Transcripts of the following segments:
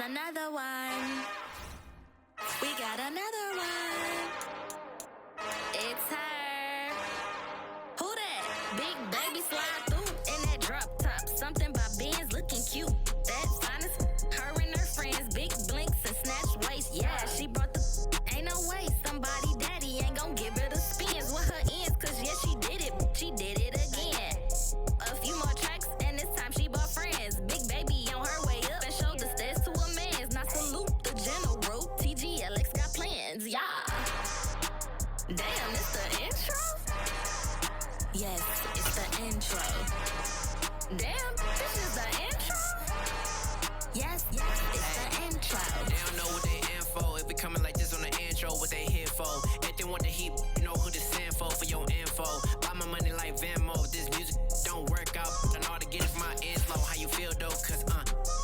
another one. We got another one. It's her. Who that? Big baby slide through in that drop top. Something by Benz looking cute. That finest. Her and her friends. Big blinks and snatch waist. Yeah, she brought the. Ain't no way. Somebody daddy ain't gon' give her the spins with her ends. Cause yeah, she did it. She did it again. A few more tracks and this time she bought friends. Big baby on her way up and showed the stairs to a man's. Now salute the general. TGLX got plans. Yeah. Damn, it's the intro? Yes, it's the intro. Damn, this is the intro? Yes, it's the intro. They don't know what they info. It be coming like this on the intro, what they here for. If they want the heat, you know who to send for your info. Buy my money like Venmo. This music don't work out. I know how to get it from my ends low. How you feel though? Cause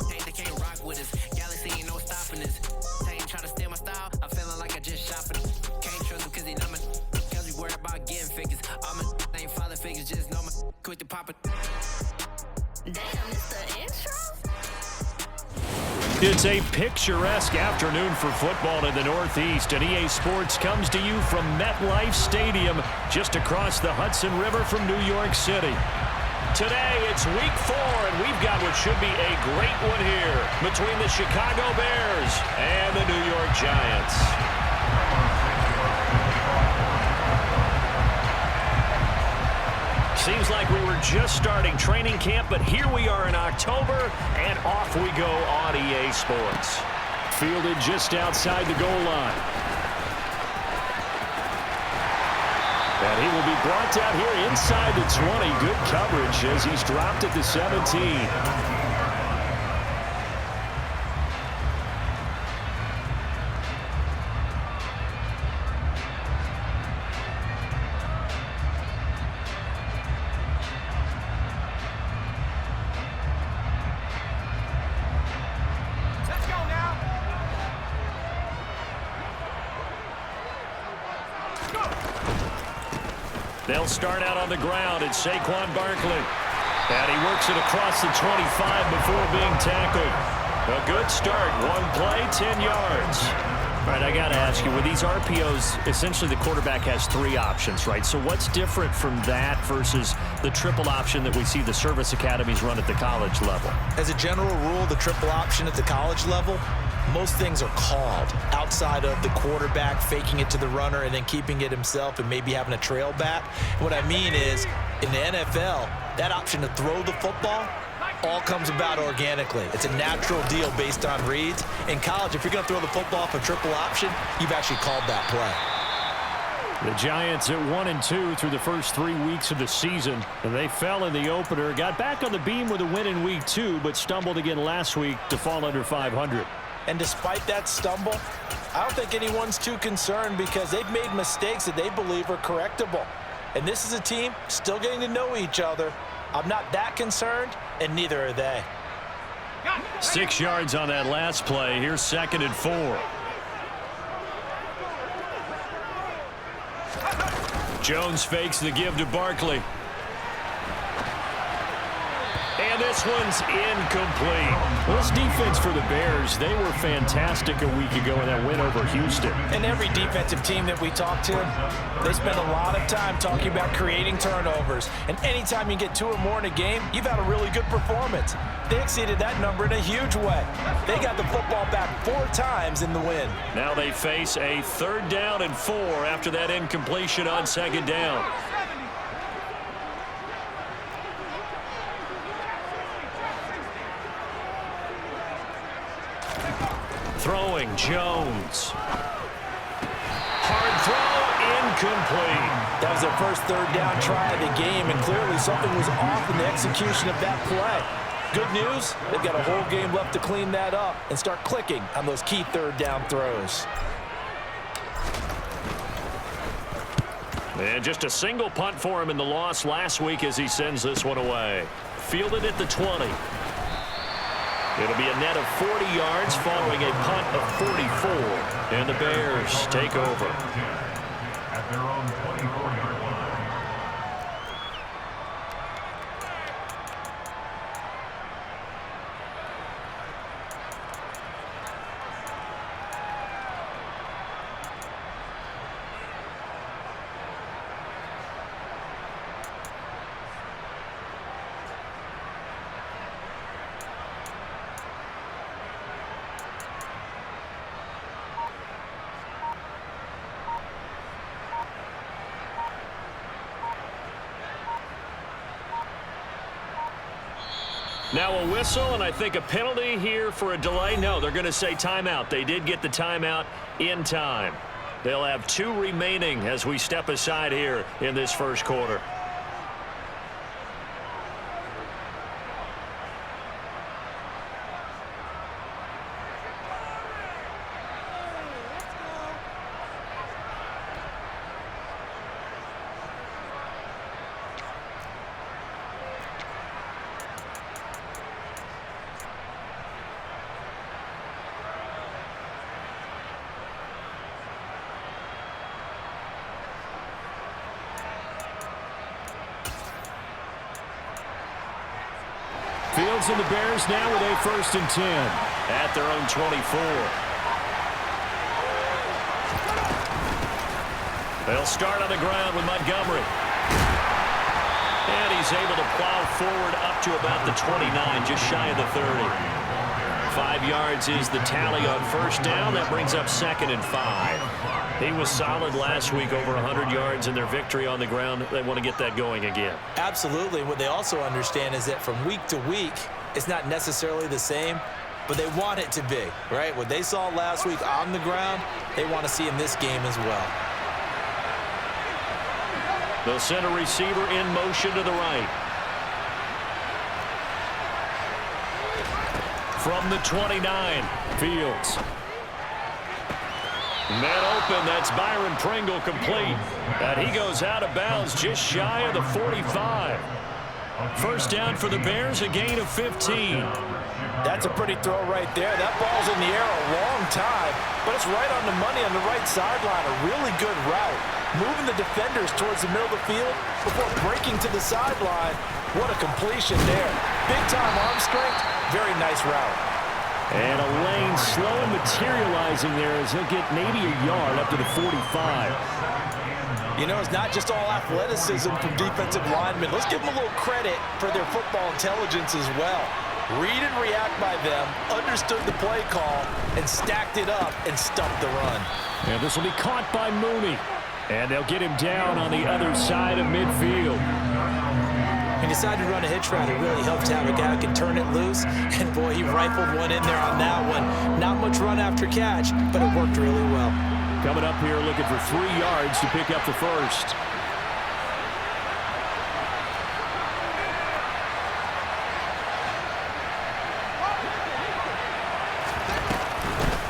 hey, they can't rock with us. Galaxy ain't no stopping us. They ain't try to steal my style. I'm feeling like I just shopping. Can't trust them cause they not my. Cause we worried about getting figures. All my ain't father figures. Just know my quick to pop it. Damn, it's the intro? It's a picturesque afternoon for football in the Northeast, and EA Sports comes to you from MetLife Stadium, just across the Hudson River from New York City. Today, it's Week 4, and we've got what should be a great one here between the Chicago Bears and the New York Giants. Seems like we were just starting training camp, but here we are in October, and off we go on EA Sports. Fielded just outside the goal line. And he will be brought down here inside the 20. Good coverage as he's dropped at the 17. They'll start out on the ground. It's Saquon Barkley. And he works it across the 25 before being tackled. A good start. One play, 10 yards. All right, I got to ask you, with these RPOs, essentially the quarterback has 3 options, right? So what's different from that versus the triple option that we see the service academies run at the college level? As a general rule, the triple option at the college level, most things are called outside of the quarterback faking it to the runner and then keeping it himself and maybe having a trail back. What I mean is, in the NFL, that option to throw the football all comes about organically. It's a natural deal based on reads. In college, if you're going to throw the football off a triple option, you've actually called that play. The Giants at 1-2 through the first 3 weeks of the season. And they fell in the opener, got back on the beam with a win in Week 2, but stumbled again last week to fall under 500. And despite that stumble, I don't think anyone's too concerned because they've made mistakes that they believe are correctable. And this is a team still getting to know each other. I'm not that concerned, and neither are they. 6 yards on that last play. Here's 2nd and 4. Jones fakes the give to Barkley. And this one's incomplete. Well, this defense for the Bears, they were fantastic a week ago in that win over Houston. And every defensive team that we talk to, they spend a lot of time talking about creating turnovers. And anytime you get 2 or more in a game, you've had a really good performance. They exceeded that number in a huge way. They got the football back 4 times in the win. Now they face a 3rd down and 4 after that incompletion on 2nd down. Throwing, Jones. Hard throw, incomplete. That was their first 3rd down try of the game, and clearly something was off in the execution of that play. Good news, they've got a whole game left to clean that up and start clicking on those key 3rd down throws. And just a single punt for him in the loss last week as he sends this one away. Fielded at the 20. It'll be a net of 40 yards following a punt of 44. And the Bears take over. At their own 24-yard line. Now a whistle, and I think a penalty here for a delay. No, they're going to say timeout. They did get the timeout in time. They'll have 2 remaining as we step aside here in this first quarter. Fields and the Bears now with a 1st and 10 at their own 24. They'll start on the ground with Montgomery. And he's able to plow forward up to about the 29, just shy of the 30. 5 yards is the tally on 1st down. That brings up 2nd and 5. He was solid last week, over 100 yards in their victory on the ground. They want to get that going again. Absolutely. What they also understand is that from week to week, it's not necessarily the same, but they want it to be, right? What they saw last week on the ground, they want to see in this game as well. They'll send a receiver in motion to the right. From the 29, Fields. Man open, that's Byron Pringle complete. And he goes out of bounds just shy of the 45. 1st down for the Bears, a gain of 15. That's a pretty throw right there. That ball's in the air a long time, but it's right on the money on the right sideline. A really good route. Moving the defenders towards the middle of the field before breaking to the sideline. What a completion there. Big-time arm strength. Very nice route. And a lane slowly materializing there as he'll get maybe a yard up to the 45. You know, it's not just all athleticism from defensive linemen. Let's give them a little credit for their football intelligence as well. Read and react by them, understood the play call, and stacked it up and stuffed the run. And this will be caught by Mooney. And they'll get him down on the other side of midfield. He decided to run a hitch route. It really helped to have a guy who can turn it loose. And, boy, he rifled one in there on that one. Not much run after catch, but it worked really well. Coming up here looking for 3 yards to pick up the 1st.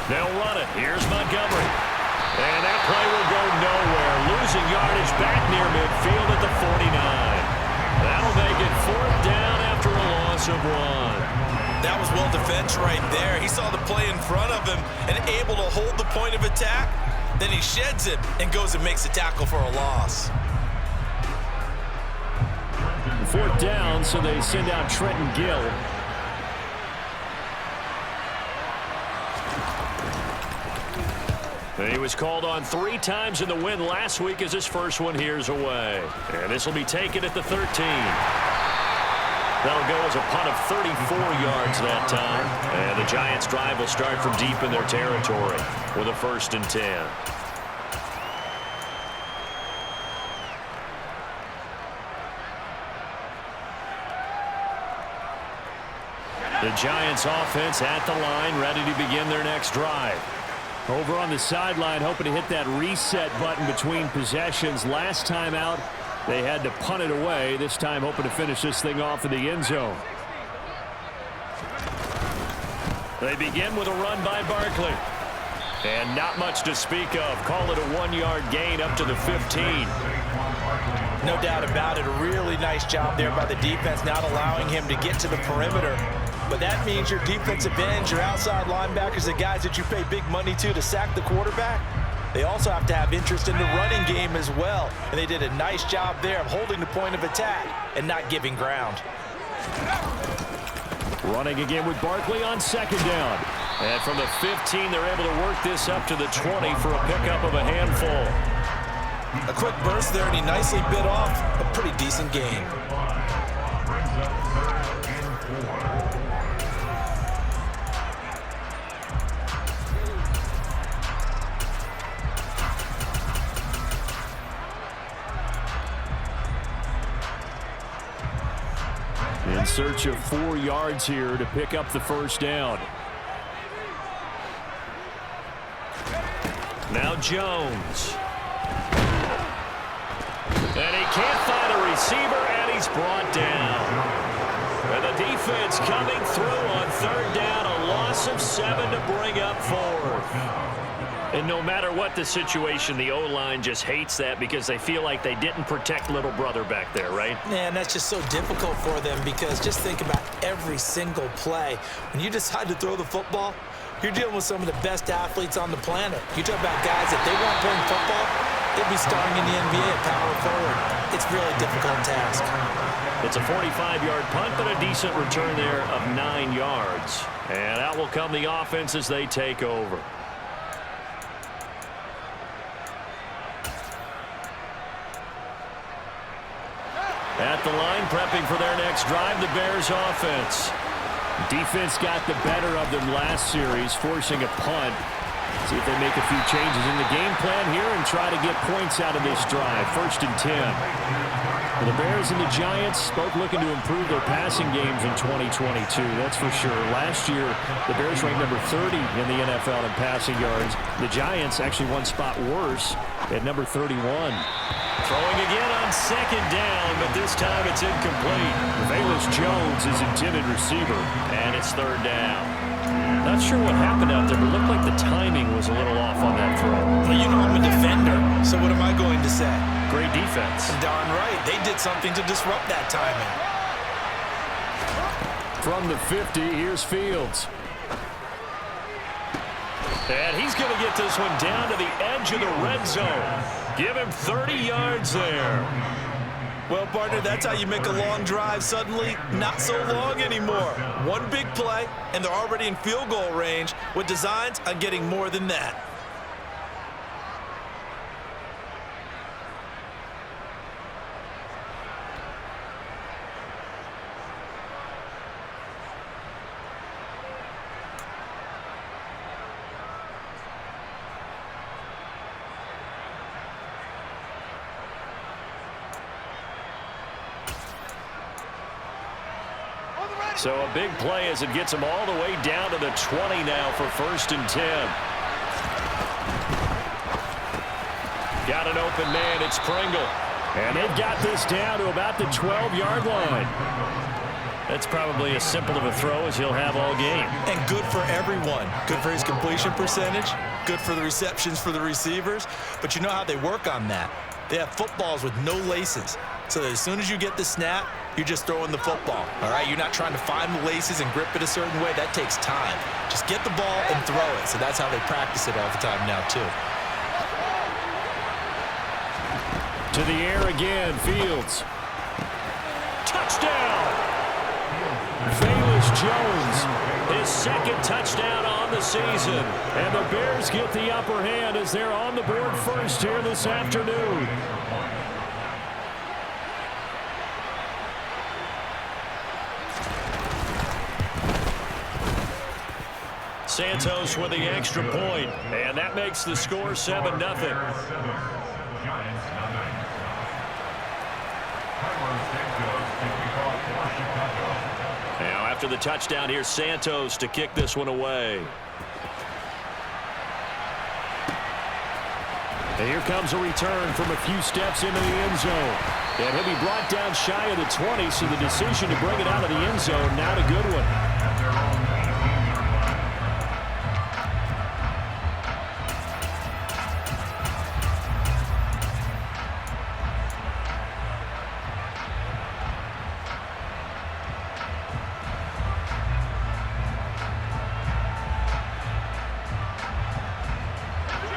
They'll run it. Here's Montgomery. And that play will go nowhere. Losing yardage back near midfield at the 49. That'll make it 4th down after a loss of 1. That was well defense right there. He saw the play in front of him and able to hold the point of attack. Then he sheds it and goes and makes a tackle for a loss. 4th down, so they send out Trenton Gill. He was called on 3 times in the win last week as his first one here's away. And this will be taken at the 13. That'll go as a punt of 34 yards that time. And the Giants' drive will start from deep in their territory with a 1st and 10. The Giants' offense at the line, ready to begin their next drive. Over on the sideline, hoping to hit that reset button between possessions. Last time out, they had to punt it away. This time, hoping to finish this thing off in the end zone. They begin with a run by Barkley. And not much to speak of. Call it a 1-yard gain up to the 15. No doubt about it. A really nice job there by the defense, not allowing him to get to the perimeter. But that means your defensive ends, your outside linebackers, the guys that you pay big money to sack the quarterback, they also have to have interest in the running game as well. And they did a nice job there of holding the point of attack and not giving ground. Running again with Barkley on 2nd down. And from the 15, they're able to work this up to the 20 for a pickup of a handful. A quick burst there, and he nicely bit off a pretty decent gain. search of 4 yards here to pick up the first down. Now Jones. And he can't find a receiver, and he's brought down. And the defense coming through on 3rd down, a loss of 7 to bring up 4th. And no matter what the situation, the O-line just hates that because they feel like they didn't protect little brother back there, right? Man, that's just so difficult for them because just think about every single play. When you decide to throw the football, you're dealing with some of the best athletes on the planet. You talk about guys, if they weren't playing football, they'd be starting in the NBA at power forward. It's a really difficult task. It's a 45-yard punt, but a decent return there of 9 yards. And out will come the offense as they take over. At the line, prepping for their next drive, the Bears offense. Defense got the better of them last series, forcing a punt. See if they make a few changes in the game plan here and try to get points out of this drive. 1st and 10. The Bears and the Giants both looking to improve their passing games in 2022. That's for sure. Last year, the Bears ranked number 30 in the NFL in passing yards. The Giants actually one spot worse at number 31. Throwing again on 2nd down, but this time it's incomplete. Velus Jones is intended receiver, and it's 3rd down. Not sure what happened out there, but it looked like the timing was a little off on that throw. Well, you know I'm a defender, so what am I going to say? Great defense. Darn right. They did something to disrupt that timing. From the 50, here's Fields. And he's going to get this one down to the edge of the red zone. Give him 30 yards there. Well, partner, that's how you make a long drive suddenly not so long anymore. One big play, and they're already in field goal range with designs on getting more than that. So a big play as it gets them all the way down to the 20 now for 1st and 10. Got an open man, it's Pringle. And they've got this down to about the 12-yard line. That's probably as simple of a throw as he'll have all game. And good for everyone. Good for his completion percentage. Good for the receptions for the receivers. But you know how they work on that. They have footballs with no laces. So that as soon as you get the snap, you're just throwing the football, all right? You're not trying to find the laces and grip it a certain way. That takes time. Just get the ball and throw it. So that's how they practice it all the time now, too. To the air again, Fields. Touchdown! Velus Jones, his 2nd touchdown on the season. And the Bears get the upper hand as they're on the board first here this afternoon. Santos with the extra point, and that makes the score 7-0. Now after the touchdown, here's Santos to kick this one away. And here comes a return from a few steps into the end zone. And he'll be brought down shy of the 20, so the decision to bring it out of the end zone, not a good one.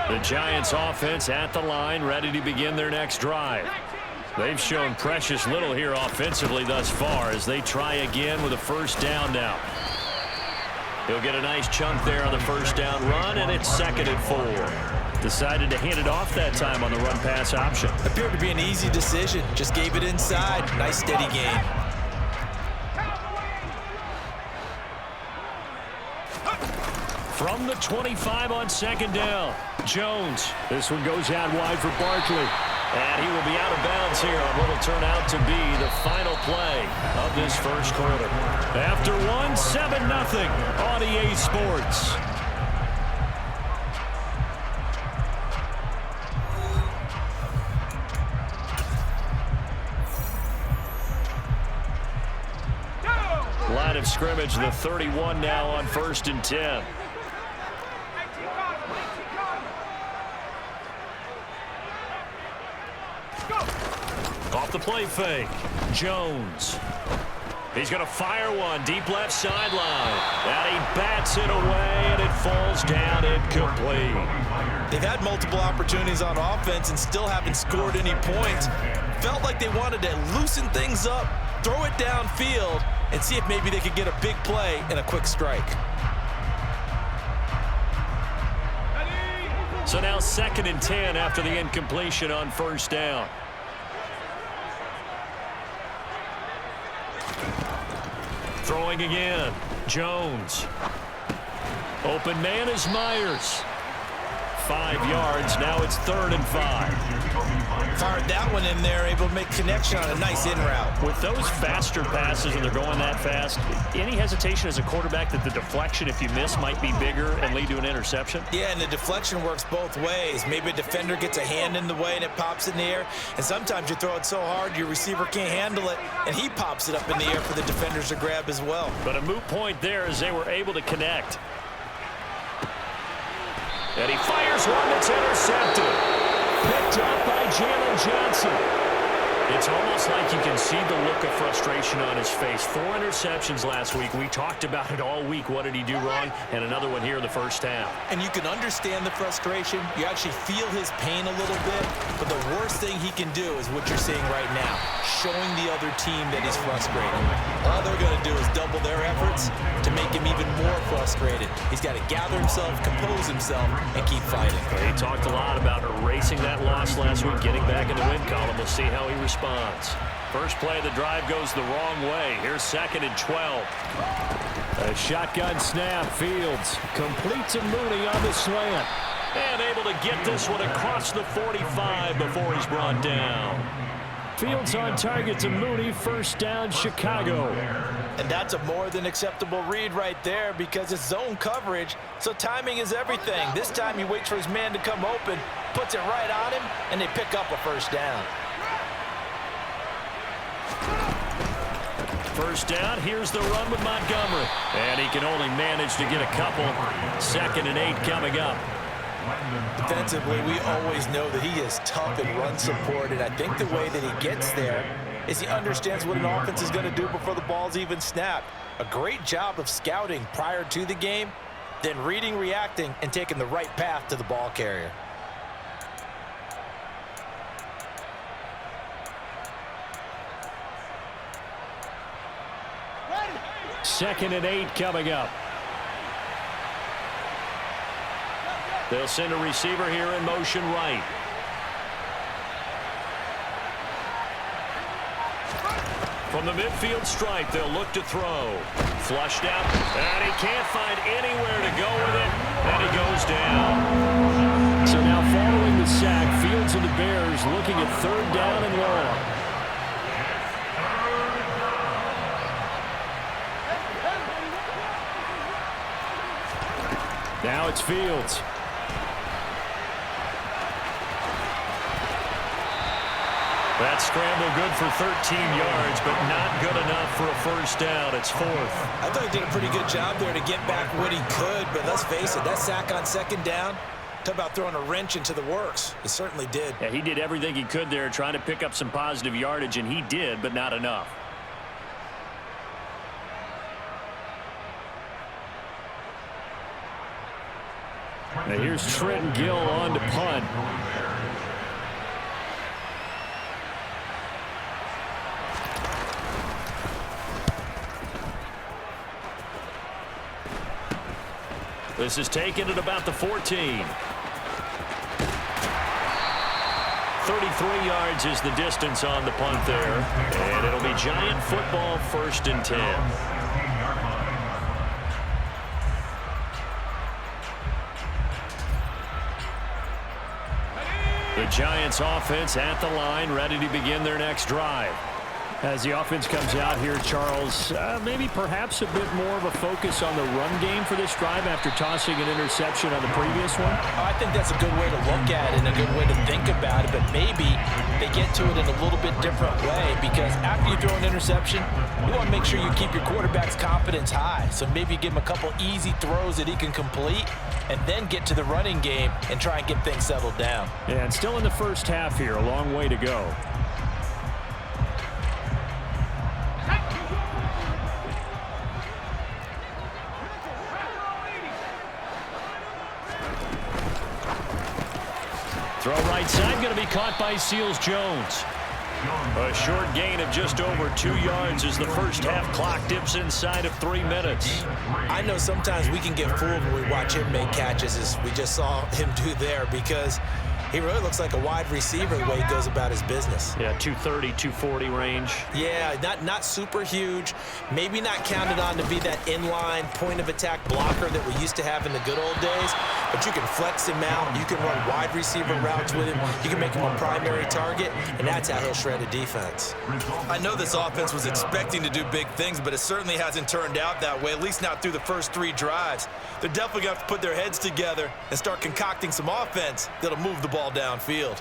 The Giants offense at the line, ready to begin their next drive. They've shown precious little here offensively thus far as they try again with a 1st down now. He'll get a nice chunk there on the 1st down run, and it's 2nd and 4. Decided to hand it off that time on the run-pass option. Appeared to be an easy decision. Just gave it inside. Nice steady gain. From the 25 on 2nd down, Jones. This one goes out wide for Barkley. And he will be out of bounds here on what will turn out to be the final play of this first quarter. After one, 7-0 on EA Sports. Line of scrimmage, the 31 now on 1st and 10. Off the play fake. Jones. He's going to fire one deep left sideline. And he bats it away, and it falls down incomplete. They've had multiple opportunities on offense and still haven't scored any points. Felt like they wanted to loosen things up, throw it downfield, and see if maybe they could get a big play and a quick strike. So now 2nd and 10 after the incompletion on 1st down. Throwing again. Jones. Open man is Myers. 5 yards. Now it's 3rd and 5. Fired that one in there, able to make connection on a nice in route. With those faster passes and they're going that fast, any hesitation as a quarterback that the deflection, if you miss, might be bigger and lead to an interception? Yeah, and the deflection works both ways. Maybe a defender gets a hand in the way and it pops in the air, and sometimes you throw it so hard your receiver can't handle it, and he pops it up in the air for the defenders to grab as well. But a moot point there as they were able to connect. And he fires one that's intercepted. Picked up by Jalen Johnson. It's almost like you can see the look of frustration on his face. 4 interceptions last week. We talked about it all week. What did he do wrong? And another one here in the first half. And you can understand the frustration. You actually feel his pain a little bit. But the worst thing he can do is what you're seeing right now, showing the other team that he's frustrated. All they're going to do is double their efforts to make him even more frustrated. He's got to gather himself, compose himself, and keep fighting. He talked a lot about erasing that loss last week, getting back in the win column. We'll see how he responds. First play of the drive goes the wrong way. Here's 2nd and 12. A shotgun snap. Fields completes a Mooney on the slant. And able to get this one across the 45 before he's brought down. Fields on target to Mooney. 1st down, Chicago. And that's a more than acceptable read right there because it's zone coverage, so timing is everything. This time he waits for his man to come open, puts it right on him, and they pick up a 1st down. 1st down, here's the run with Montgomery. And he can only manage to get a couple. 2nd and 8 coming up. Defensively, we always know that he is tough in run support, and I think the way that he gets there is he understands what an offense is going to do before the ball's even snapped. A great job of scouting prior to the game, then reading, reacting, and taking the right path to the ball carrier. Second and 8 coming up. They'll send a receiver here in motion right. From the midfield stripe, they'll look to throw. Flushed out, and he can't find anywhere to go with it, and he goes down. So now following the sack, Fields and the Bears looking at 3rd down and long. Now it's Fields. That scramble good for 13 yards, but not good enough for a 1st down. It's 4th. I thought he did a pretty good job there to get back what he could, but let's face it, that sack on 2nd down, talk about throwing a wrench into the works. It certainly did. Yeah, he did everything he could there trying to pick up some positive yardage, and he did, but not enough. Now here's Trenton Gill on to punt. This is taken at about the 14. 33 yards is the distance on the punt there. And it'll be Giant football, 1st and 10. The Giants offense at the line, ready to begin their next drive. As the offense comes out here, Charles, maybe perhaps a bit more of a focus on the run game for this drive after tossing an interception on the previous one? I think that's a good way to look at it and a good way to think about it, but maybe they get to it in a little bit different way, because after you throw an interception, you want to make sure you keep your quarterback's confidence high. So maybe you give him a couple easy throws that he can complete and then get to the running game and try and get things settled down. Yeah, and still in the first half here, a long way to go. Throw right side, going to be caught by Seals-Jones. A short gain of just over 2 yards as the first half clock dips inside of 3 minutes. I know sometimes we can get fooled when we watch him make catches, as we just saw him do there, because he really looks like a wide receiver the way he goes about his business. Yeah, 230, 240 range. Yeah, not super huge. Maybe not counted on to be that inline point-of-attack blocker that we used to have in the good old days. But you can flex him out. You can run wide receiver routes with him. You can make him a primary target, and that's how he'll shred a defense. I know this offense was expecting to do big things, but it certainly hasn't turned out that way, at least not through the first 3 drives. They're definitely going to have to put their heads together and start concocting some offense that'll move the ball downfield.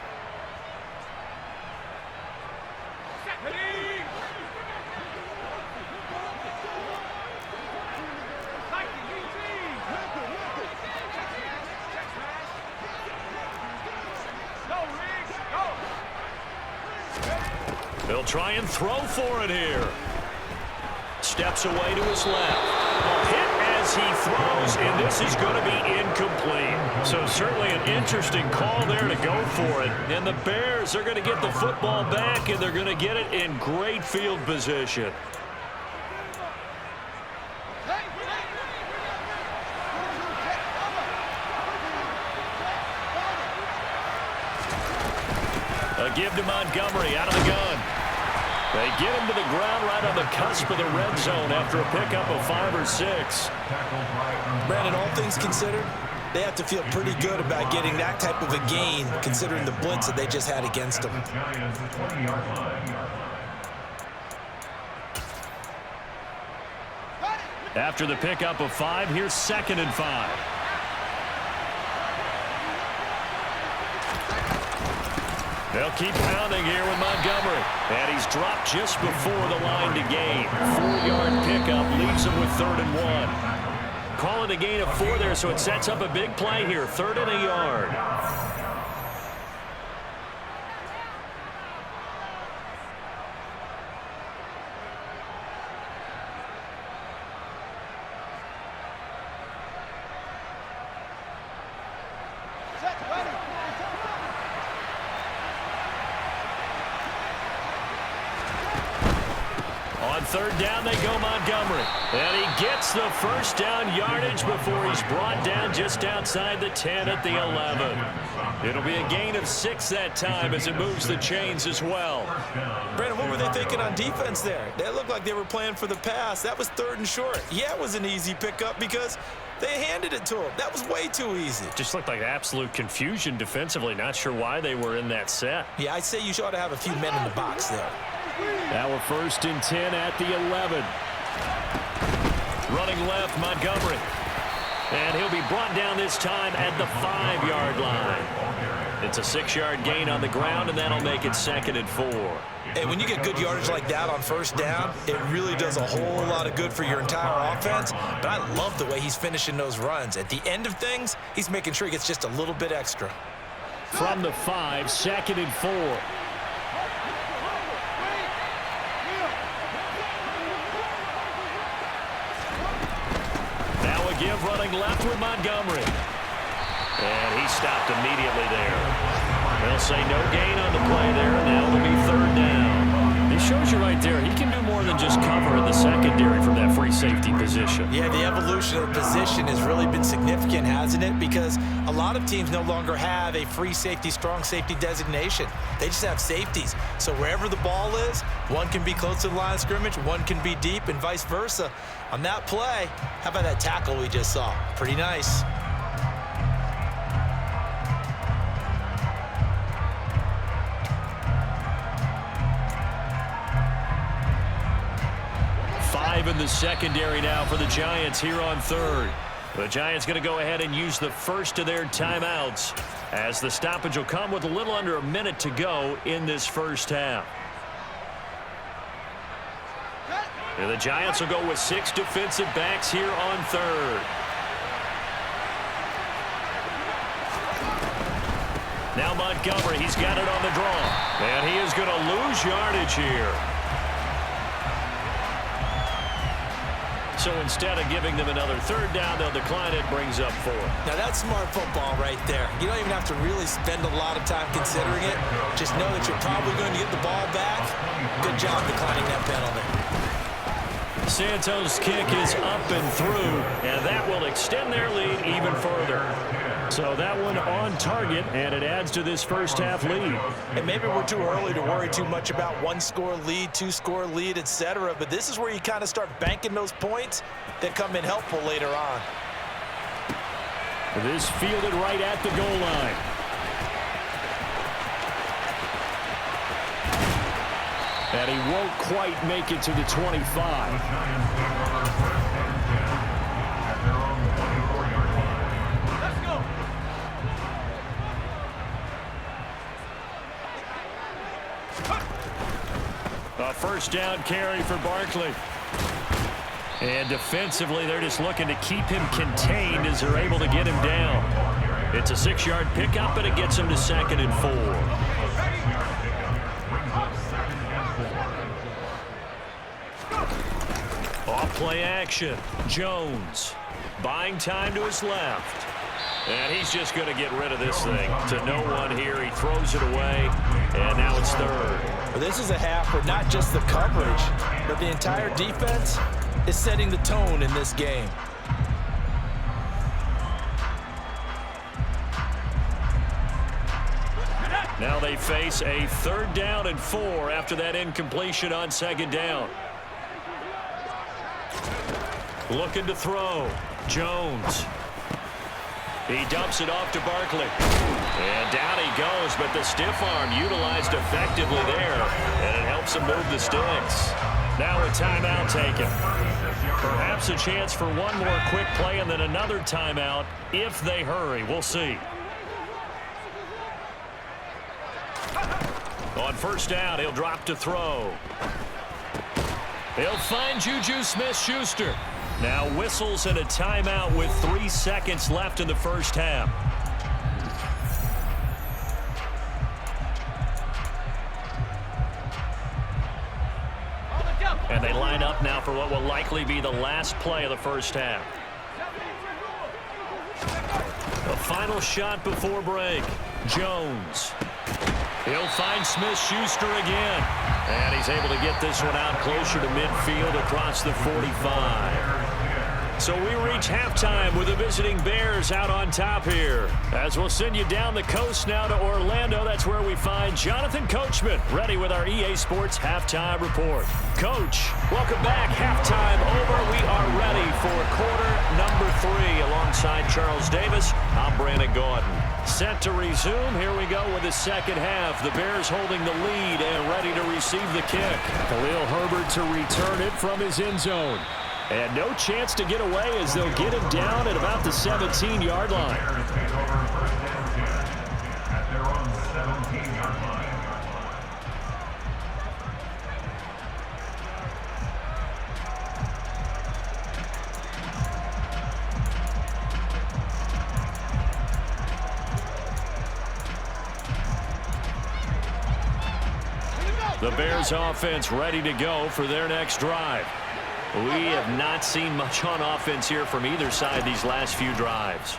They'll try and throw for it here. Steps away to his left. Hit as he throws, and this is going to be incomplete. So certainly an interesting call there to go for it. And the Bears are going to get the football back, and they're going to get it in great field position. A give to Montgomery out of the gun. They get him to the ground right on the cusp of the red zone after a pickup of 5 or 6. Brandon, all things considered, they have to feel pretty good about getting that type of a gain, considering the blitz that they just had against them. After the pickup of 5, here's 2nd and 5. They'll keep pounding here with Montgomery. And he's dropped just before the line to gain. 4-yard pickup leaves him with 3rd and 1. Call it a gain of 4 there, so it sets up a big play here. 3rd and a yard. On 3rd down, they go Montgomery. And he gets the first down yardage before he's brought down just outside the 10 at the 11. It'll be a gain of 6 that time as it moves the chains as well. Brandon, what were they thinking on defense there? They looked like they were playing for the pass. That was 3rd and short. Yeah, it was an easy pickup because they handed it to him. That was way too easy. Just looked like absolute confusion defensively. Not sure why they were in that set. Yeah, I'd say you ought to have a few men in the box there. Now we're 1st and 10 at the 11. Running left, Montgomery. And he'll be brought down this time at the 5-yard line. It's a 6-yard gain on the ground, and that'll make it 2nd and 4. And when you get good yardage like that on 1st down, it really does a whole lot of good for your entire offense. But I love the way he's finishing those runs. At the end of things, he's making sure he gets just a little bit extra. From the 5, 2nd and 4. Give running left with Montgomery. And he stopped immediately there. They'll say no gain on the play there, and now it'll be 3rd down. This shows you right there, he can do more than just cover in the secondary from that free safety position. Yeah, the evolution of the position has really been significant, hasn't it? Because a lot of teams no longer have a free safety, strong safety designation. They just have safeties. So wherever the ball is, one can be close to the line of scrimmage, one can be deep, and vice versa. On that play, how about that tackle we just saw? Pretty nice. alive in the secondary now for the Giants here on third. The Giants going to go ahead and use the first of their timeouts as the stoppage will come with a little under a minute to go in this first half. And the Giants will go with 6 defensive backs here on third. Now Montgomery, he's got it on the draw. And he is going to lose yardage here. So instead of giving them another third down, they'll decline it, brings up 4. Now that's smart football right there. You don't even have to really spend a lot of time considering it. Just know that you're probably going to get the ball back. Good job declining that penalty. Santos' kick is up and through, and that will extend their lead even further. So that one on target, and it adds to this first half lead. And maybe we're too early to worry too much about 1-score lead, 2-score lead, etc. But this is where you kind of start banking those points that come in helpful later on. This fielded right at the goal line. And he won't quite make it to the 25. A first down carry for Barkley. And defensively, they're just looking to keep him contained as they're able to get him down. It's a 6-yard pickup, and it gets him to 2nd and 4. Off play action. Jones buying time to his left. And he's just going to get rid of this thing to no one here. He throws it away, and now it's third. Well, this is a half where not just the coverage, but the entire defense is setting the tone in this game. Now they face a 3rd down and 4 after that incompletion on 2nd down. Looking to throw. Jones. He dumps it off to Barkley. And down he goes, but the stiff arm utilized effectively there, and it helps him move the sticks. Now a timeout taken. Perhaps a chance for one more quick play and then another timeout if they hurry. We'll see. On first down, he'll drop to throw. He'll find Juju Smith-Schuster. Now whistles and a timeout with 3 seconds left in the first half. And they line up now for what will likely be the last play of the first half. The final shot before break. Jones. He'll find Smith-Schuster again. And he's able to get this one out closer to midfield across the 45. So we reach halftime with the visiting Bears out on top here. As we'll send you down the coast now to Orlando, that's where we find Jonathan Coachman, ready with our EA Sports Halftime Report. Coach, welcome back. Halftime over. We are ready for quarter number 3. Alongside Charles Davis, I'm Brandon Gordon. Set to resume. Here we go with the second half. The Bears holding the lead and ready to receive the kick. Khalil Herbert to return it from his end zone. And no chance to get away as they'll get him down at about the 17-yard line. The Bears offense ready to go for their next drive. We have not seen much on offense here from either side these last few drives.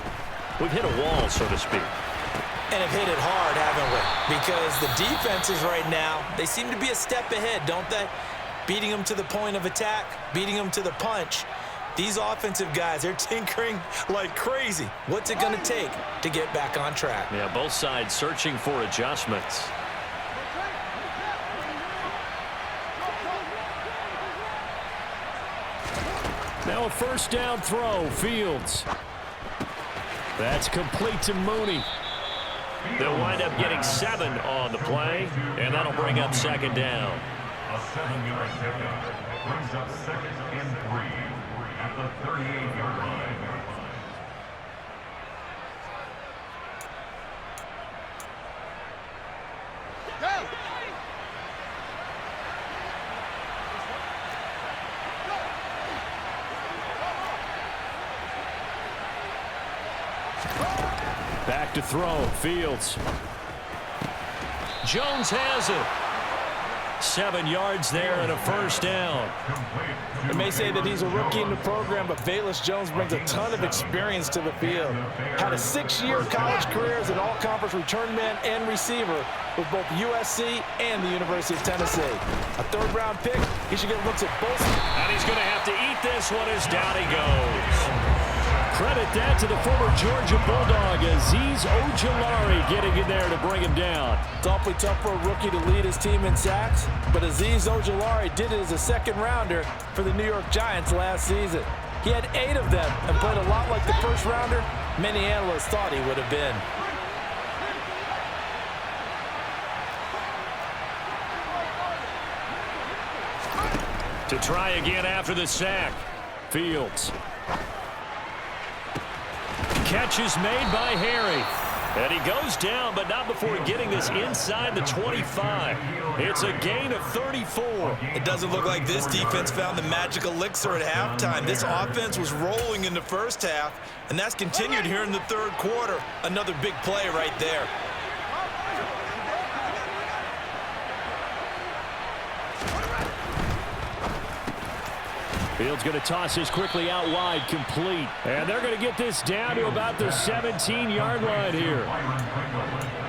We've hit a wall, so to speak. And have hit it hard, haven't we? Because the defenses right now, they seem to be a step ahead, don't they? Beating them to the point of attack, beating them to the punch. These offensive guys, they're tinkering like crazy. What's it going to take to get back on track? Yeah, both sides searching for adjustments. Now a first down throw, Fields. That's complete to Mooney. They'll wind up getting 7 on the play, and that'll bring up second down. A 7-yard pickup brings up 2nd and 3 at the 38-yard line. Back to throw. Fields. Jones has it. 7 yards there and a first down. They may say that he's a rookie in the program, but Velus Jones brings a ton of experience to the field. Had a 6-year college career as an all-conference return man and receiver with both USC and the University of Tennessee. A 3rd-round pick, he should get looks at both. And he's going to have to eat this one as down he goes. Credit that to the former Georgia Bulldog, Azeez Ojulari getting in there to bring him down. It's awfully tough for a rookie to lead his team in sacks, but Azeez Ojulari did it as a 2nd-rounder for the New York Giants last season. He had 8 of them and played a lot like the 1st-rounder many analysts thought he would have been. To try again after the sack. Fields. Catch is made by Harry. And he goes down, but not before getting this inside the 25. It's a gain of 34. It doesn't look like this defense found the magic elixir at halftime. This offense was rolling in the 1st half, and that's continued here in the 3rd quarter. Another big play right there. Fields going to toss this quickly out wide, complete. And they're going to get this down to about the 17-yard line here.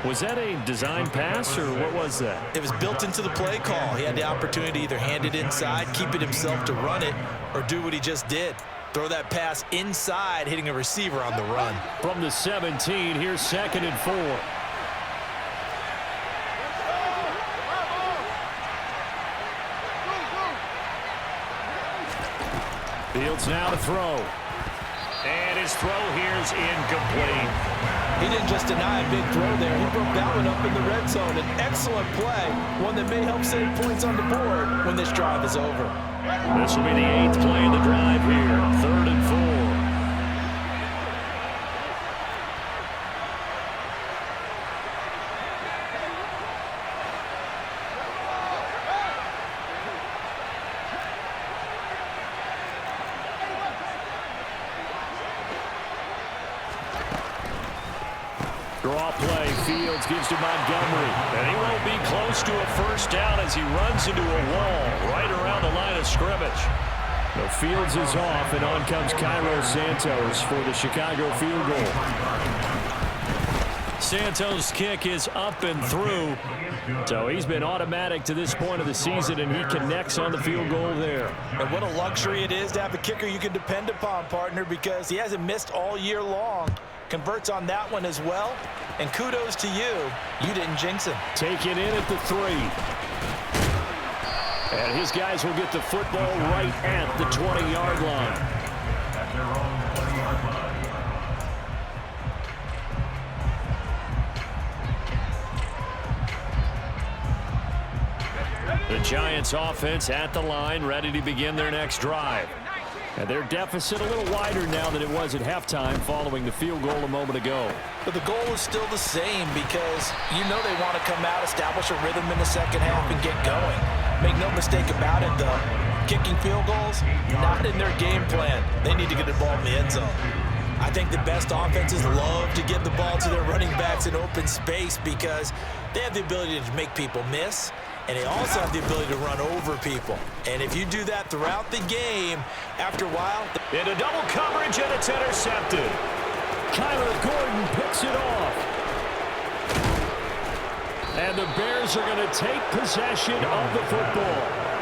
Was that a design pass, or what was that? It was built into the play call. He had the opportunity to either hand it inside, keep it himself to run it, or do what he just did. Throw that pass inside, hitting a receiver on the run. From the 17, here's 2nd and 4. Fields now to throw. And his throw here is incomplete. He didn't just deny a big throw there. He broke that one up in the red zone. An excellent play, one that may help save points on the board when this drive is over. This will be the 8th play of the drive here. 3rd and 4. Draw play. Fields gives to Montgomery. And he won't be close to a first down as he runs into a wall right around the line of scrimmage. The Fields is off, and on comes Cairo Santos for the Chicago field goal. Santos' kick is up and through. So he's been automatic to this point of the season, and he connects on the field goal there. And what a luxury it is to have a kicker you can depend upon, partner, because he hasn't missed all year long. Converts on that one as well, and kudos to you. You didn't jinx him. Taken in at the 3. And his guys will get the football right at the 20-yard line. At their own 20-yard line. The Giants offense at the line, ready to begin their next drive. And their deficit a little wider now than it was at halftime following the field goal a moment ago. But the goal is still the same because you know they want to come out, establish a rhythm in the 2nd half, and get going. Make no mistake about it, though. Kicking field goals, not in their game plan. They need to get the ball in the end zone. I think the best offenses love to get the ball to their running backs in open space because they have the ability to make people miss, and they also have the ability to run over people. And if you do that throughout the game, after a while... Into double coverage, and it's intercepted. Kyler Gordon picks it off. And the Bears are going to take possession of the football.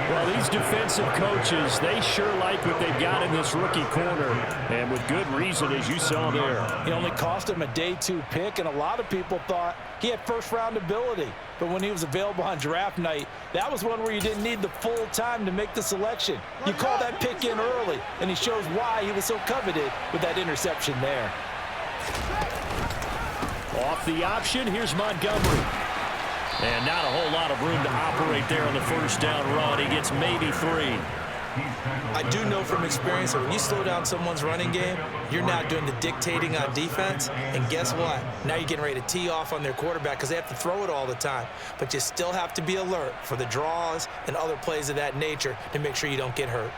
Well, these defensive coaches, they sure like what they've got in this rookie corner. And with good reason, as you saw there. It only cost him a day 2 pick, and a lot of people thought he had first-round ability. But when he was available on draft night, that was one where you didn't need the full time to make the selection. You call that pick in early, and he shows why he was so coveted with that interception there. Off the option, here's Montgomery. And not a whole lot of room to operate there on the first down run. He gets maybe 3. I do know from experience that when you slow down someone's running game, you're now doing the dictating on defense. And guess what? Now you're getting ready to tee off on their quarterback because they have to throw it all the time. But you still have to be alert for the draws and other plays of that nature to make sure you don't get hurt.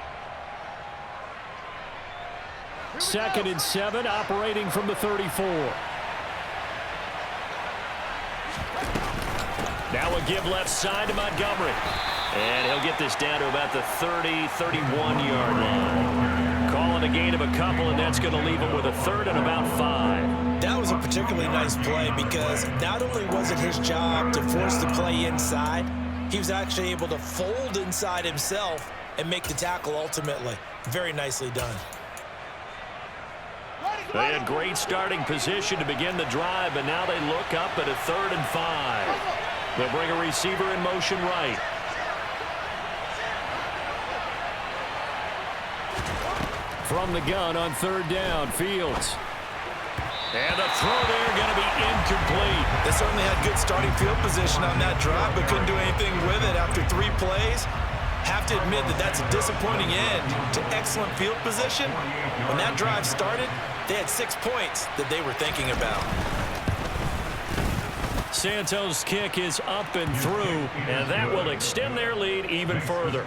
2nd and 7, operating from the 34. Now a give left side to Montgomery. And he'll get this down to about the 30, 31-yard line. Calling a gain of a couple, and that's going to leave him with a 3rd and about 5. That was a particularly nice play because not only was it his job to force the play inside, he was actually able to fold inside himself and make the tackle ultimately. Very nicely done. They had great starting position to begin the drive, but now they look up at a 3rd and 5. They'll bring a receiver in motion right. From the gun on 3rd down, Fields. And the throw there going to be incomplete. They certainly had good starting field position on that drive, but couldn't do anything with it after 3 plays. Have to admit that that's a disappointing end to excellent field position. When that drive started, they had 6 points that they were thinking about. Santos' kick is up and through, and that will extend their lead even further.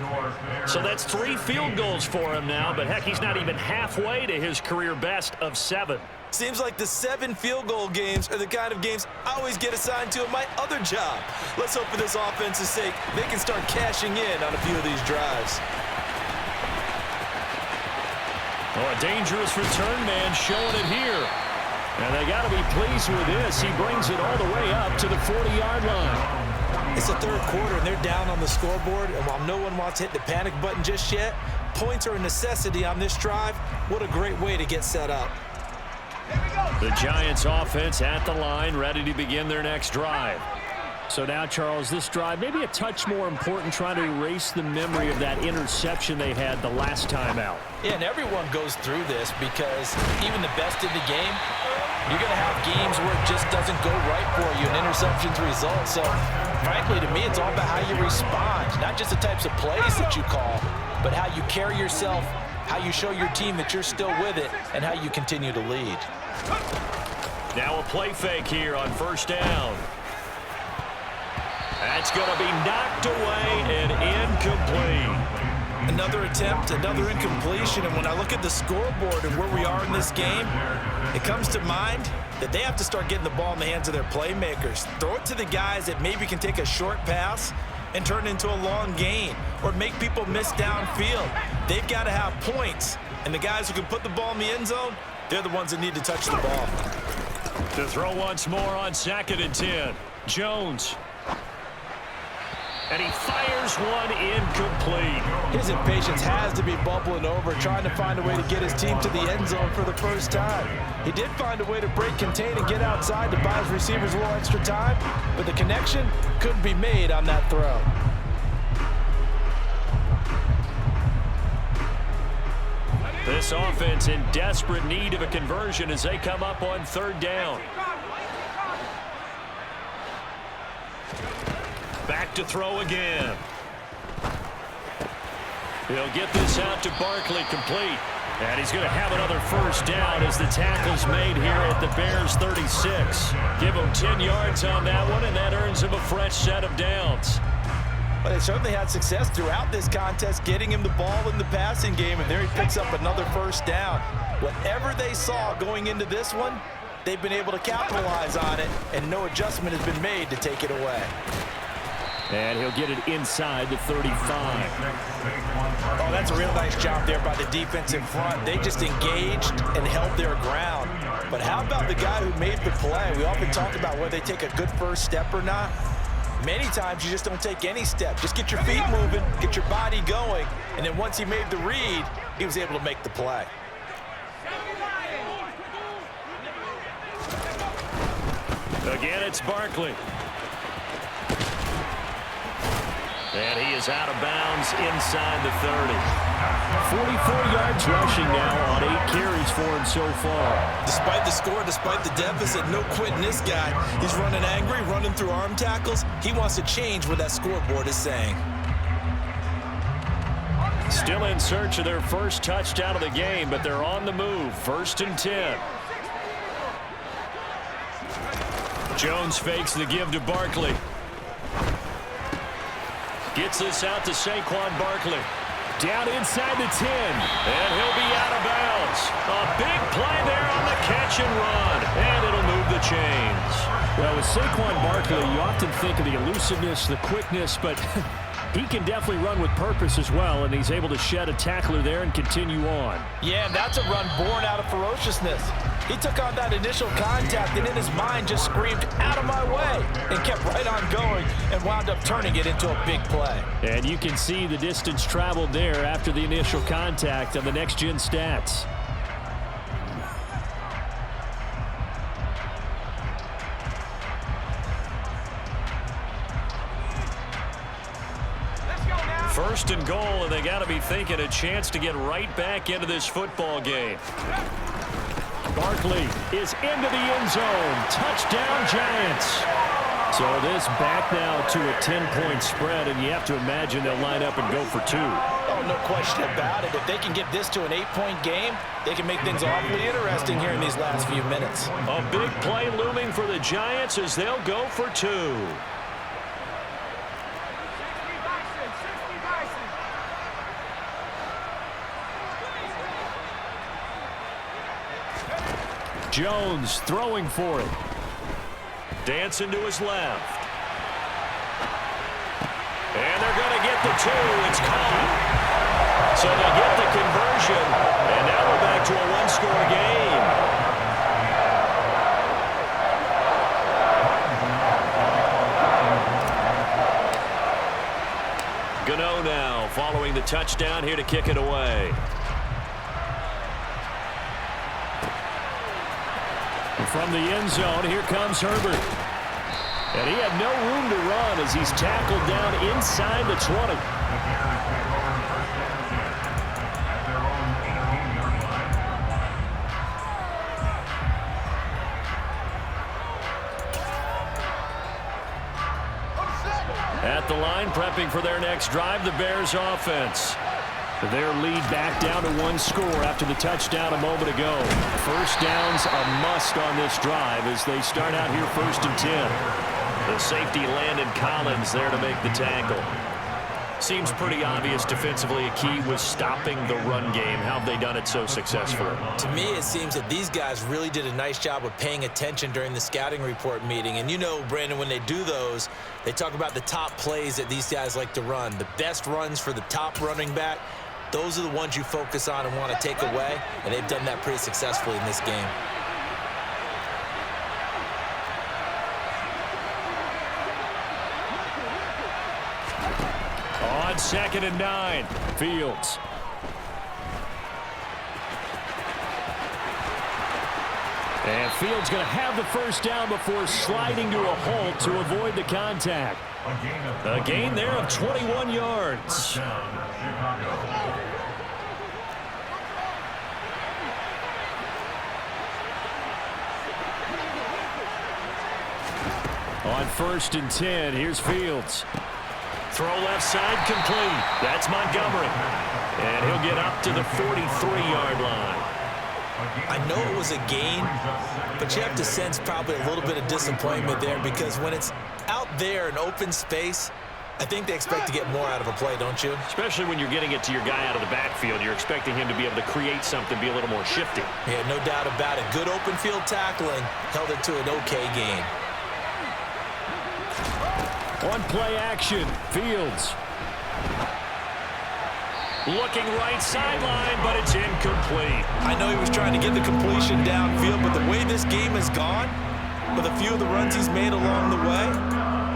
So that's 3 field goals for him now, but heck, he's not even halfway to his career best of 7. Seems like the 7 field goal games are the kind of games I always get assigned to in my other job. Let's hope for this offense's sake they can start cashing in on a few of these drives. Oh, a dangerous return man showing it here. And they got to be pleased with this. He brings it all the way up to the 40-yard line. It's the 3rd quarter, and they're down on the scoreboard. And while no one wants to hit the panic button just yet, points are a necessity on this drive. What a great way to get set up. The Giants offense at the line, ready to begin their next drive. So now, Charles, this drive maybe a touch more important, trying to erase the memory of that interception they had the last time out. Yeah, and everyone goes through this because even the best in the game, you're going to have games where it just doesn't go right for you, and interceptions result. So, frankly, to me, it's all about how you respond, not just the types of plays that you call, but how you carry yourself, how you show your team that you're still with it, and how you continue to lead. Now a play fake here on 1st down. That's going to be knocked away and incomplete. Another attempt, another incompletion, and when I look at the scoreboard and where we are in this game, it comes to mind that they have to start getting the ball in the hands of their playmakers. Throw it to the guys that maybe can take a short pass and turn it into a long gain or make people miss downfield. They've got to have points, and the guys who can put the ball in the end zone, they're the ones that need to touch the ball. To throw once more on 2nd and 10. Jones. And he fires one incomplete. His impatience has to be bubbling over, trying to find a way to get his team to the end zone for the first time. He did find a way to break, contain, and get outside to buy his receivers a little extra time, but the connection couldn't be made on that throw. This offense in desperate need of a conversion as they come up on 3rd down. Back to throw again. He'll get this out to Barkley, complete. And he's going to have another 1st down as the tackle's made here at the Bears 36. Give him 10 yards on that one, and that earns him a fresh set of downs. Well, they certainly had success throughout this contest, getting him the ball in the passing game, and there he picks up another 1st down. Whatever they saw going into this one, they've been able to capitalize on it, and no adjustment has been made to take it away. And he'll get it inside the 35. Oh, that's a real nice job there by the defense in front. They just engaged and held their ground. But how about the guy who made the play? We often talk about whether they take a good first step or not. Many times you just don't take any step. Just get your feet moving, get your body going, and then once he made the read, he was able to make the play. Again, it's Barkley. And he is out of bounds inside the 30. 44 yards rushing now on 8 carries for him so far. Despite the score, despite the deficit, no quitting this guy. He's running angry, running through arm tackles. He wants to change what that scoreboard is saying. Still in search of their first touchdown of the game, but they're on the move. 1st and 10. Jones fakes the give to Barkley. Gets this out to Saquon Barkley. Down inside the 10. And he'll be out of bounds. A big play there on the catch and run. And it'll move the chains. Well, with Saquon Barkley, you often think of the elusiveness, the quickness, but he can definitely run with purpose as well, and he's able to shed a tackler there and continue on. Yeah, and that's a run born out of ferociousness. He took on that initial contact and in his mind just screamed, "Out of my way," and kept right on going and wound up turning it into a big play. And you can see the distance traveled there after the initial contact on the next-gen stats. First and goal, and they got to be thinking a chance to get right back into this football game. Barkley is into the end zone. Touchdown, Giants. So this back now to a 10-point spread, and you have to imagine they'll line up and go for 2. Oh, no question about it. If they can get this to an 8-point game, they can make things awfully interesting here in these last few minutes. A big play looming for the Giants as they'll go for 2. Jones throwing for it. Dancing to his left. And they're going to get the 2. It's caught. So they get the conversion. And now we're back to a 1-score game. Gano now following the touchdown here to kick it away. From the end zone, here comes Herbert. And he had no room to run as he's tackled down inside the 20. At the line, prepping for their next drive, the Bears offense. Their lead back down to 1 score after the touchdown a moment ago. First down's a must on this drive as they start out here 1st and 10. The safety Landon Collins there to make the tackle. Seems pretty obvious defensively a key was stopping the run game. How have they done it so successfully? To me, it seems that these guys really did a nice job of paying attention during the scouting report meeting. And you know, Brandon, when they do those, they talk about the top plays that these guys like to run. The best runs for the top running back. Those are the ones you focus on and want to take away, and they've done that pretty successfully in this game. On 2nd and 9, Fields. And Fields going to have the first down before sliding to a halt to avoid the contact. A gain there of 21 yards. On 1st and 10, here's Fields. Throw left side complete. That's Montgomery. And he'll get up to the 43-yard line. I know it was a gain, but you have to sense probably a little bit of disappointment there because when it's out there in open space, I think they expect to get more out of a play, don't you? Especially when you're getting it to your guy out of the backfield. You're expecting him to be able to create something, be a little more shifty. Yeah, no doubt about it. Good open field tackling held it to an okay gain. On play action, Fields. Looking right sideline, but it's incomplete. I know he was trying to get the completion downfield, but the way this game has gone, with a few of the runs he's made along the way,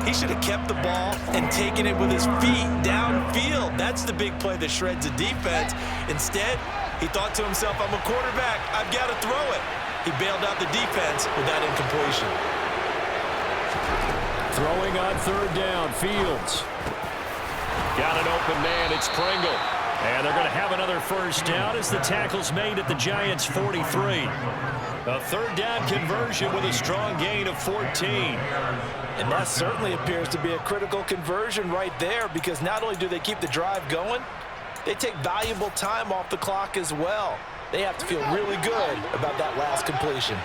he should have kept the ball and taken it with his feet downfield. That's the big play that shreds a defense. Instead, he thought to himself, I'm a quarterback, I've got to throw it. He bailed out the defense with that incompletion. Throwing on 3rd down, Fields. Got an open man. It's Pringle. And they're going to have another first down as the tackle's made at the Giants' 43. A third down conversion with a strong gain of 14. And that certainly appears to be a critical conversion right there, because not only do they keep the drive going, they take valuable time off the clock as well. They have to feel really good about that last completion.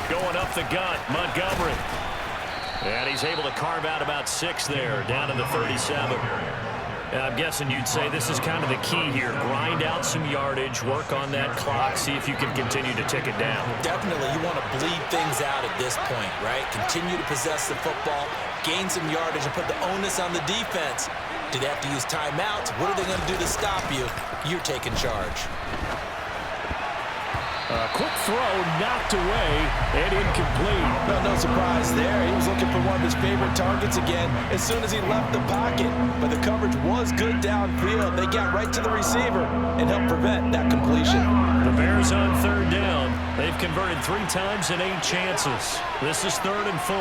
Going up the gut, Montgomery. And he's able to carve out about 6 there, down to the 37. And I'm guessing you'd say this is kind of the key here. Grind out some yardage, work on that clock, see if you can continue to tick it down. Definitely, you want to bleed things out at this point, right? Continue to possess the football, gain some yardage, and put the onus on the defense. Do they have to use timeouts? What are they going to do to stop you? You're taking charge. A quick throw knocked away and incomplete. No surprise there. He was looking for one of his favorite targets again as soon as he left the pocket. But the coverage was good downfield. They got right to the receiver and helped prevent that completion. The Bears on third down. They've converted 3 times in 8 chances. This is 3rd and 4.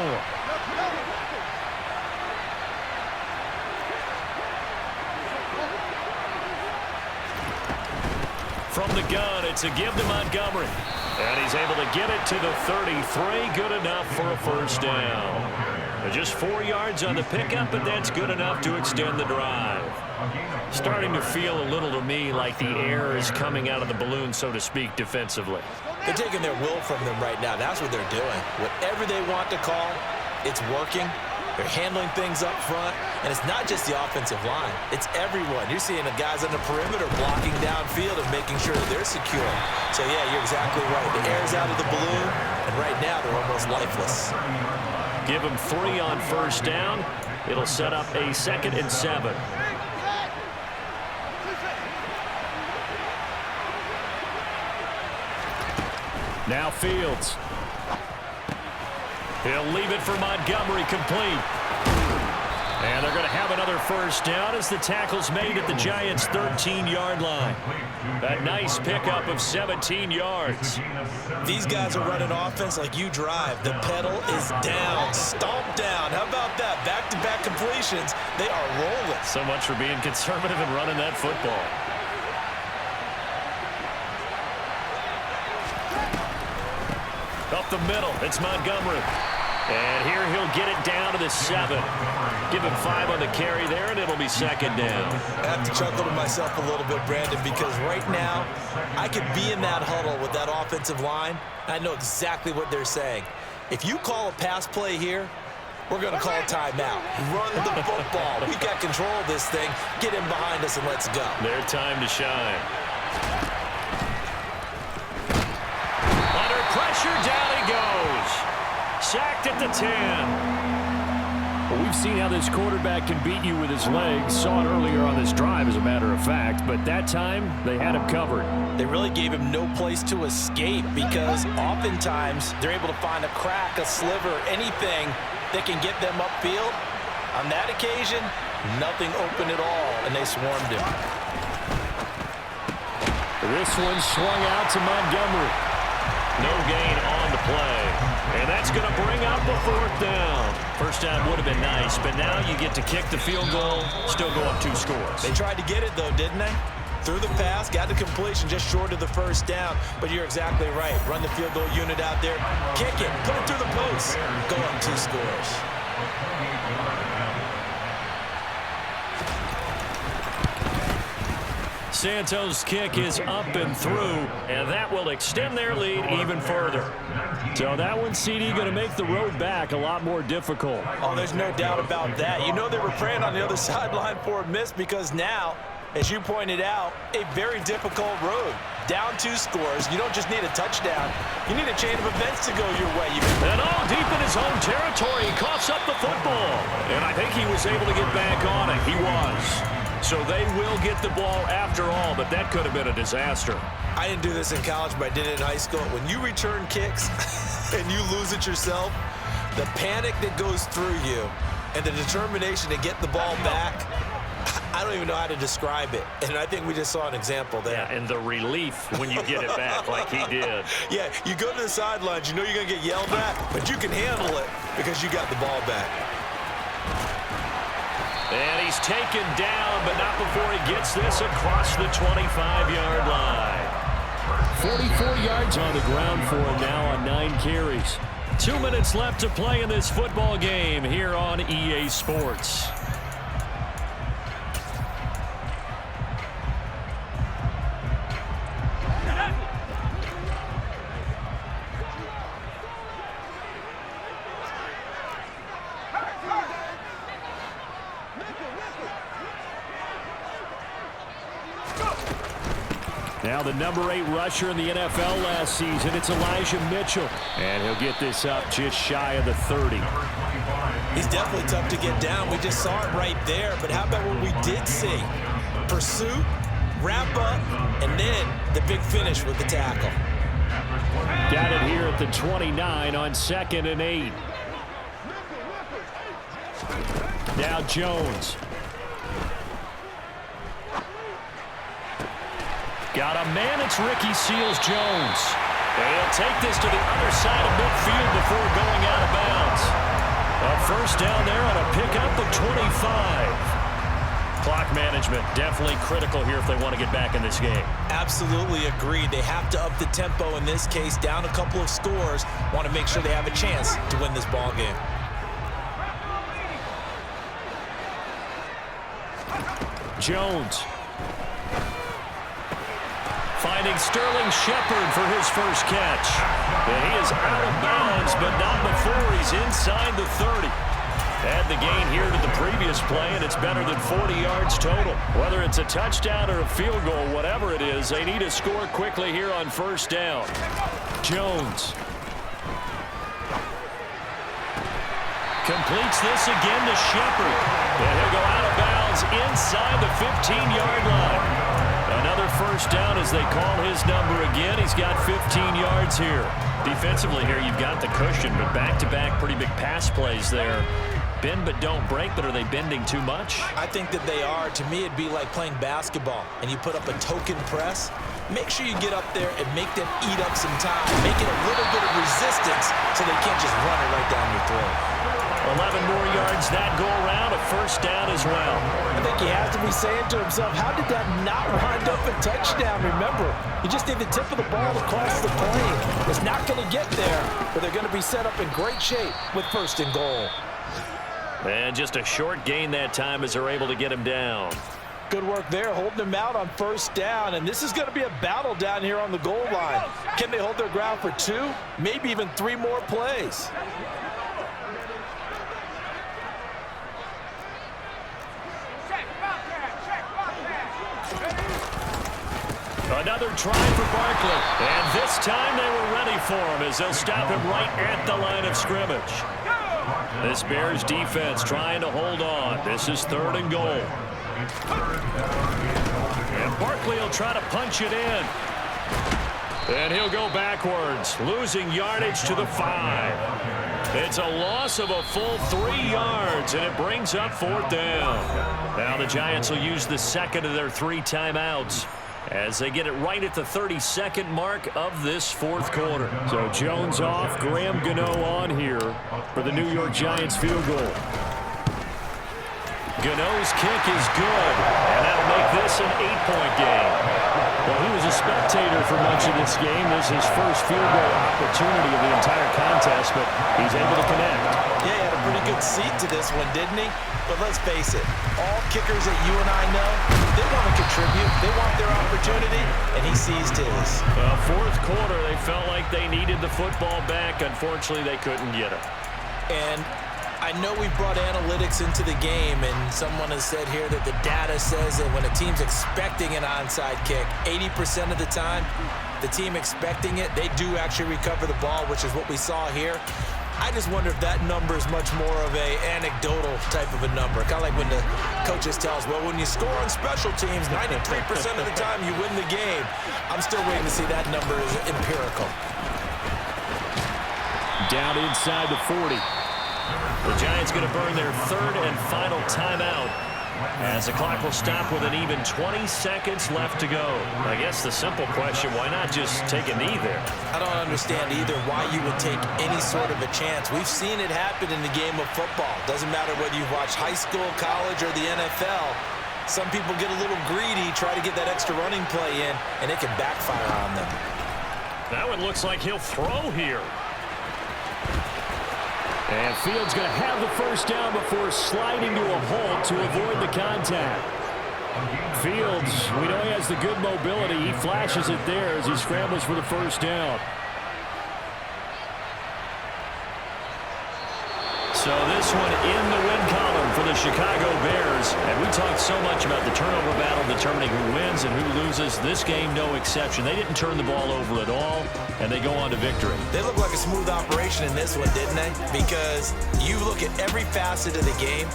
From the gun, it's a give to Montgomery. And he's able to get it to the 33. Good enough for a first down. Just 4 yards on the pickup, but that's good enough to extend the drive. Starting to feel a little to me like the air is coming out of the balloon, so to speak, defensively. They're taking their will from them right now. That's what they're doing. Whatever they want to call, it's working. They're handling things up front, and it's not just the offensive line. It's everyone. You're seeing the guys on the perimeter blocking downfield and making sure that they're secure. So, yeah, you're exactly right. The air's out of the balloon, and right now they're almost lifeless. Give them 3 on first down. It'll set up a 2nd and 7. Now Fields. He'll leave it for Montgomery, complete. And they're going to have another first down as the tackle's made at the Giants' 13-yard line. A nice pickup of 17 yards. These guys are running offense like you drive. The pedal is down, stomp down. How about that? Back-to-back completions. They are rolling. So much for being conservative and running that football. Up the middle, it's Montgomery. And here he'll get it down to the 7. Give him 5 on the carry there, and it'll be 2nd down. I have to chuckle to myself a little bit, Brandon, because right now I could be in that huddle with that offensive line. I know exactly what they're saying. If you call a pass play here, we're going to call a timeout. Run the football. We got control of this thing. Get in behind us and let's go. Their time to shine. Under pressure, down he goes. Sacked at the 10. Well, we've seen how this quarterback can beat you with his legs. Saw it earlier on this drive, as a matter of fact. But that time, they had him covered. They really gave him no place to escape because oftentimes they're able to find a crack, a sliver, anything that can get them upfield. On that occasion, nothing open at all, and they swarmed him. This one swung out to Montgomery. No gain on the play. And that's going to bring up the 4th down. First down would have been nice, but now you get to kick the field goal, still go up 2 scores. They tried to get it, though, didn't they? Threw the pass, got the completion just short of the first down. But you're exactly right. Run the field goal unit out there. Kick it. Put it through the post. Go up 2 scores. Santos' kick is up and through, and that will extend their lead even further. So that one, CD, going to make the road back a lot more difficult. Oh, there's no doubt about that. You know they were praying on the other sideline for a miss because now, as you pointed out, a very difficult road. Down 2 scores. You don't just need a touchdown. You need a chain of events to go your way. And all deep in his own territory, he coughs up the football. And I think he was able to get back on it. He was. So they will get the ball after all, but that could have been a disaster. I didn't do this in college, but I did it in high school. When you return kicks and you lose it yourself, the panic that goes through you and the determination to get the ball back, I don't even know how to describe it. And I think we just saw an example there. Yeah, and the relief when you get it back like he did. Yeah, you go to the sidelines, you know you're going to get yelled at, but you can handle it because you got the ball back. And he's taken down, but not before he gets this across the 25-yard line. 44 yards on the ground for him now on 9 carries. 2 minutes left to play in this football game here on EA Sports. Now the number 8 rusher in the NFL last season, it's Elijah Mitchell. And he'll get this up just shy of the 30. He's definitely tough to get down. We just saw it right there. But how about what we did see? Pursuit, wrap up, and then the big finish with the tackle. Got it here at the 29 on 2nd and 8. Now Jones. Got a man, it's Ricky Seals-Jones. And he'll take this to the other side of midfield before going out of bounds. A first down there on a pickup of 25. Clock management definitely critical here if they want to get back in this game. Absolutely agreed. They have to up the tempo in this case, down a couple of scores. Want to make sure they have a chance to win this ball game. Jones. Finding Sterling Shepard for his first catch. And he is out of bounds, but not before he's inside the 30. Add the gain here to the previous play, and it's better than 40 yards total. Whether it's a touchdown or a field goal, whatever it is, they need to score quickly here on first down. Jones. Completes this again to Shepard. And he'll go out of bounds inside the 15-yard line. Another first down as they call his number again. He's got 15 yards here. Defensively here, you've got the cushion, but back-to-back pretty big pass plays there. Bend but don't break, but are they bending too much? I think that they are. To me, it'd be like playing basketball, and you put up a token press. Make sure you get up there and make them eat up some time. Make it a little bit of resistance so they can't just run it right down your throat. 11 more yards that go around, a first down as well. I think he has to be saying to himself, how did that not wind up a touchdown? Remember, you just need the tip of the ball across the plane. It's not going to get there, but they're going to be set up in great shape with 1st and goal. And just a short gain that time as they're able to get him down. Good work there, holding him out on 1st down, and this is going to be a battle down here on the goal line. Can they hold their ground for 2, maybe even 3 more plays? Another try for Barkley. And this time they were ready for him as they'll stop him right at the line of scrimmage. This Bears defense trying to hold on. This is 3rd and goal. And Barkley will try to punch it in. And he'll go backwards, losing yardage to the 5. It's a loss of a full 3 yards, and it brings up 4th down. Now the Giants will use the 2nd of their 3 timeouts as they get it right at the 32nd mark of this 4th quarter. So Jones off, Graham Gano on here for the New York Giants field goal. Gano's kick is good, and that'll make this an 8-point game. Well, he was a spectator for much of this game. This is his first field goal opportunity of the entire contest, but he's able to connect. Yeah, he had a pretty good seat to this one, didn't he? But let's face it, all kickers that you and I know, they want to contribute. They want their opportunity, and he seized his. Well, 4th quarter, they felt like they needed the football back. Unfortunately, they couldn't get it. And I know we brought analytics into the game, and someone has said here that the data says that when a team's expecting an onside kick, 80% of the time, the team expecting it, they do actually recover the ball, which is what we saw here. I just wonder if that number is much more of a anecdotal type of a number. Kind of like when the coaches tell us, well, when you score on special teams, 93% of the time you win the game. I'm still waiting to see that number is empirical. Down inside the 40. The Giants going to burn their 3rd and final timeout As the clock will stop with an even 20 seconds left to go. I guess the simple question, why not just take a knee there? I don't understand either why you would take any sort of a chance. We've seen it happen in the game of football. Doesn't matter whether you watch high school, college, or the NFL. Some people get a little greedy, try to get that extra running play in, and it can backfire on them. That one looks like he'll throw here. And Fields going to have the first down before sliding to a halt to avoid the contact. Fields, we know he has the good mobility. He flashes it there as he scrambles for the first down. So this one in the win column for the Chicago Bears. And we talked so much about the turnover battle determining who wins and who loses. This game, no exception. They didn't turn the ball over at all, and they go on to victory. They look like a smooth operation in this one, didn't they? Because you look at every facet of the game,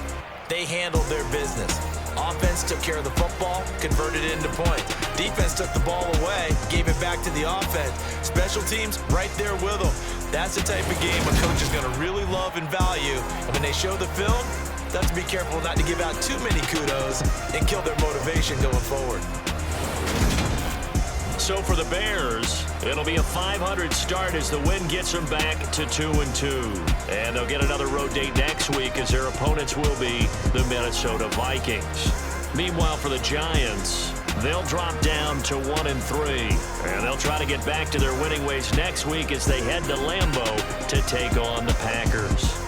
they handled their business. Offense took care of the football, converted it into points. Defense took the ball away, gave it back to the offense. Special teams, right there with them. That's the type of game a coach is going to really love and value. And when they show the film, they have to be careful not to give out too many kudos and kill their motivation going forward. So for the Bears, it'll be a .500 start as the win gets them back to 2-2. And they'll get another road date next week as their opponents will be the Minnesota Vikings. Meanwhile, for the Giants, they'll drop down to 1-3. And they'll try to get back to their winning ways next week as they head to Lambeau to take on the Packers.